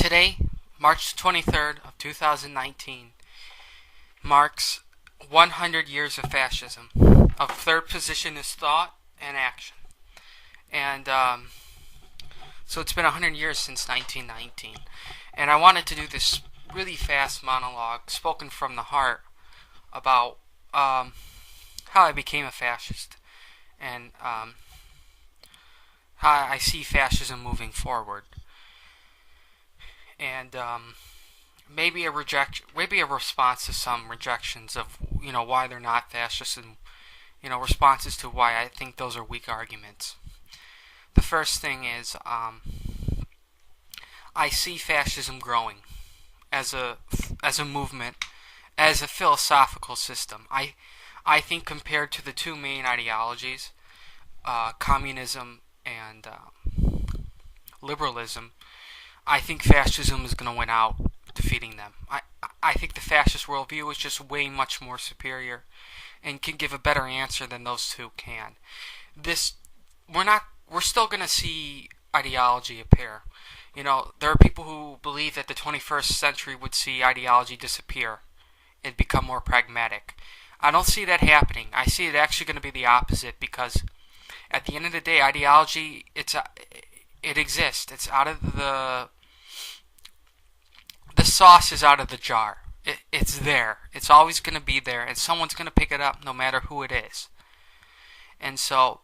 Today, March 23rd of 2019, marks 100 years of fascism. Of third position is thought and action. And so it's been 100 years since 1919. And I wanted to do this really fast monologue, spoken from the heart, about how I became a fascist and how I see fascism moving forward. And maybe a response to some rejections of why they're not fascist, and responses to why I think those are weak arguments. The first thing is I see fascism growing as a movement, as a philosophical system. I think compared to the two main ideologies, communism and liberalism, I think fascism is going to win out, defeating them. I think the fascist worldview is just way much more superior and can give a better answer than those two can. We're still going to see ideology appear. There are people who believe that the 21st century would see ideology disappear and become more pragmatic. I don't see that happening. I see it actually going to be the opposite, because at the end of the day, ideology, it exists. It's out of the sauce is out of the jar. It's there. It's always going to be there, and someone's going to pick it up no matter who it is. And so,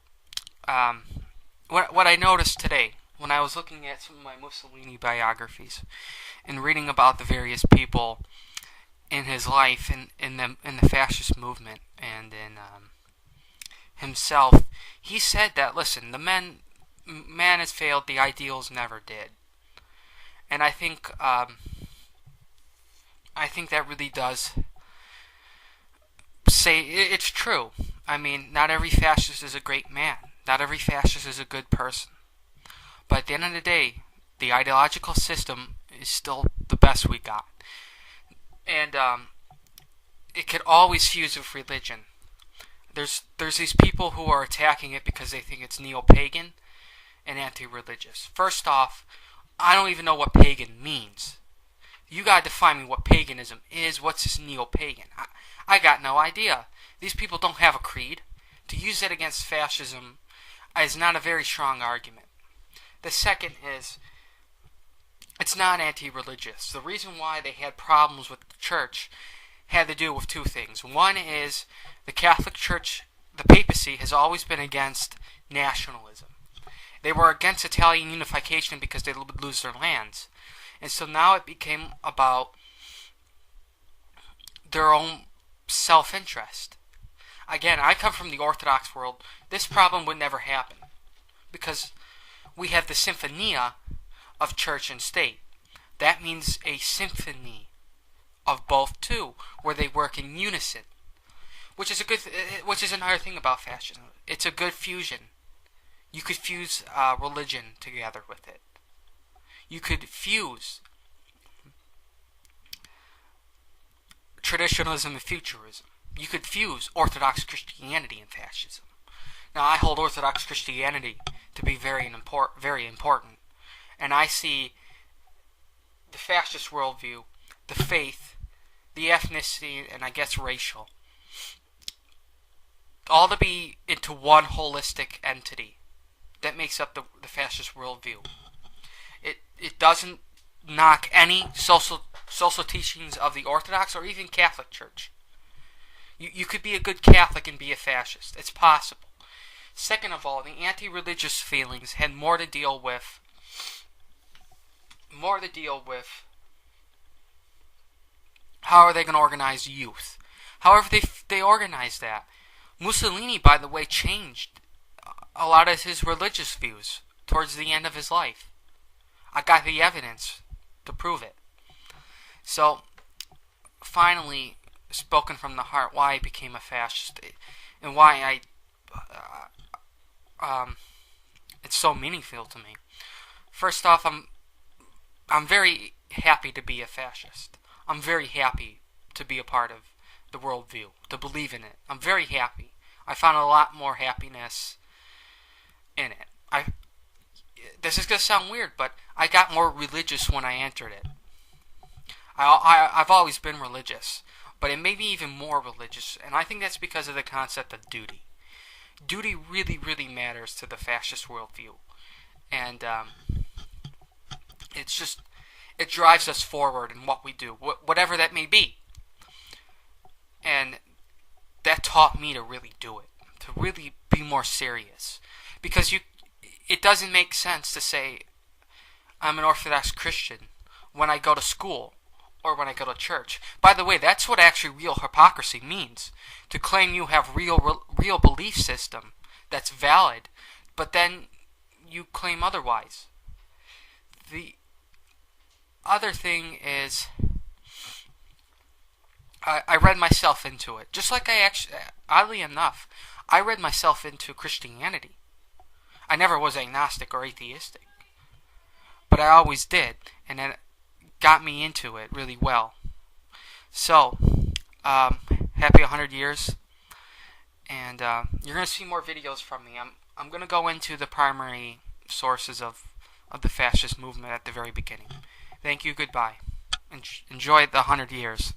what I noticed today when I was looking at some of my Mussolini biographies and reading about the various people in his life, in the fascist movement, and in himself, he said that, listen, man has failed, the ideals never did. And I think that really does say it's true. I mean, not every fascist is a great man. Not every fascist is a good person. But at the end of the day, the ideological system is still the best we got. And it could always fuse with religion. There's these people who are attacking it because they think it's neo-pagan and anti-religious. First off, I don't even know what pagan means. You gotta define me what paganism is. What's this neo-pagan? I got no idea. These people don't have a creed. To use it against fascism is not a very strong argument. The second is, it's not anti-religious. The reason why they had problems with the church had to do with two things. One is the Catholic Church, the papacy, has always been against nationalism. They were against Italian unification because they would lose their lands. And so now it became about their own self-interest. Again, I come from the Orthodox world. This problem would never happen, because we have the symphonia of church and state. That means a symphony of both two, where they work in unison, which is another thing about fascism. It's a good fusion. You could fuse religion together with it. You could fuse traditionalism and futurism. You could fuse Orthodox Christianity and fascism. Now, I hold Orthodox Christianity to be very important. And I see the fascist worldview, the faith, the ethnicity, and I guess racial, all to be into one holistic entity that makes up the fascist worldview. It doesn't knock any social teachings of the Orthodox or even Catholic Church. You could be a good Catholic and be a fascist. It's possible. Second of all, the anti-religious feelings had more to deal with how are they going to organize youth. However, they organized that. Mussolini, by the way, changed a lot of his religious views towards the end of his life. I got the evidence to prove it. So, finally, spoken from the heart, why I became a fascist, and why it's so meaningful to me. First off, I'm very happy to be a fascist. I'm very happy to be a part of the worldview, to believe in it. I'm very happy. I found a lot more happiness in it. this is going to sound weird, but I got more religious when I entered it. I've always been religious, but it made me even more religious, and I think that's because of the concept of duty. Duty really, really matters to the fascist worldview, and it's just, it drives us forward in what we do, whatever that may be. And that taught me to really do it, to really be more serious, because it doesn't make sense to say I'm an Orthodox Christian when I go to school or when I go to church. By the way, that's what actually real hypocrisy means. To claim you have real belief system that's valid, but then you claim otherwise. The other thing is, I read myself into it. Just like I actually, oddly enough, I read myself into Christianity. I never was agnostic or atheistic, but I always did, and it got me into it really well. So, happy 100 years, and you're going to see more videos from me. I'm going to go into the primary sources of the fascist movement at the very beginning. Thank you, goodbye. Enjoy the 100 years.